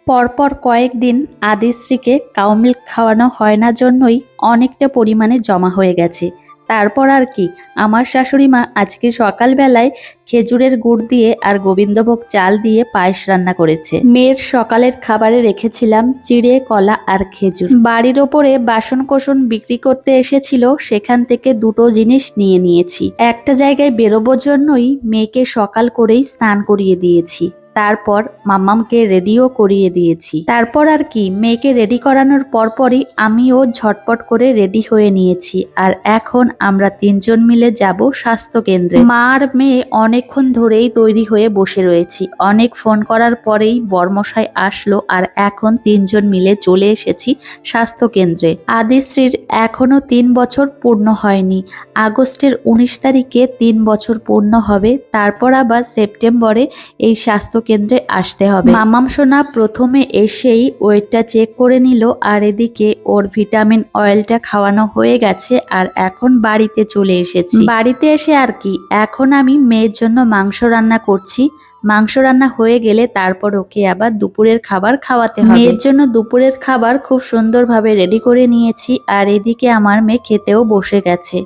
পরপর কয়েকদিন আদিশ্রীকে cow milk খাওয়ানো হয় না জন্যই অনেকটা পরিমাণে জমা হয়ে গেছে। তারপর আর কি, আমার শাশুড়ি মা আজকে সকালবেলায় খেজুরের গুড় দিয়ে আর গোবিন্দভোগ চাল দিয়ে পায়েস রান্না করেছে। মেয়ের সকালের খাবারে রেখেছিলাম চিড়ে, কলা আর খেজুর। বাড়ির ওপরে বাসন কোসন বিক্রি করতে এসেছিল, সেখান থেকে দুটো জিনিস নিয়ে নিয়েছি। একটা জায়গায় বেরোবার জন্যই মেয়েকে সকাল করেই স্নান করিয়ে দিয়েছি। তারপর মাম্মামকে রেডিও করিয়ে দিয়েছি। তারপর আর কি, মেয়েকে রেডি করানোর পরপরই আমিও ঝটপট করে রেডি হয়ে নিয়েছি। আর এখন আমরা তিনজন মিলে যাব স্বাস্থ্য কেন্দ্রে। মা আর মেয়ে অনেকক্ষণ ধরেই তৈরি হয়ে বসে রয়েছি। অনেক ফোন করার পরেই বরমশাই আসলো আর এখন তিনজন মিলে চলে এসেছি স্বাস্থ্য কেন্দ্রে। আদিশ্রীর এখনো 3 বছর পূর্ণ হয়নি। আগস্টের 19 তারিখে 3 বছর পূর্ণ হবে। তারপর আবার সেপ্টেম্বরে এই স্বাস্থ্য কেন্দ্রে আসতে হবে। মামাম সোনা প্রথমে এসেই ওয়েটটা চেক করে নিল, আর এদিকে ওর ভিটামিন অয়েলটা খাওয়ানো হয়ে গেছে। আর এখন বাড়িতে চলে এসেছি। বাড়িতে এসে আর কি, এখন আমি মেয়ের জন্য মাংস রান্না করছি। মাংস রান্না হয়ে গেলে তারপর ওকে আবার দুপুরের খাবার খাওয়াতে হবে। মেয়ের জন্য দুপুরের খাবার খুব সুন্দরভাবে রেডি করে নিয়েছি, আর এদিকে আমার মেয়ে খেতেও বসে গেছে।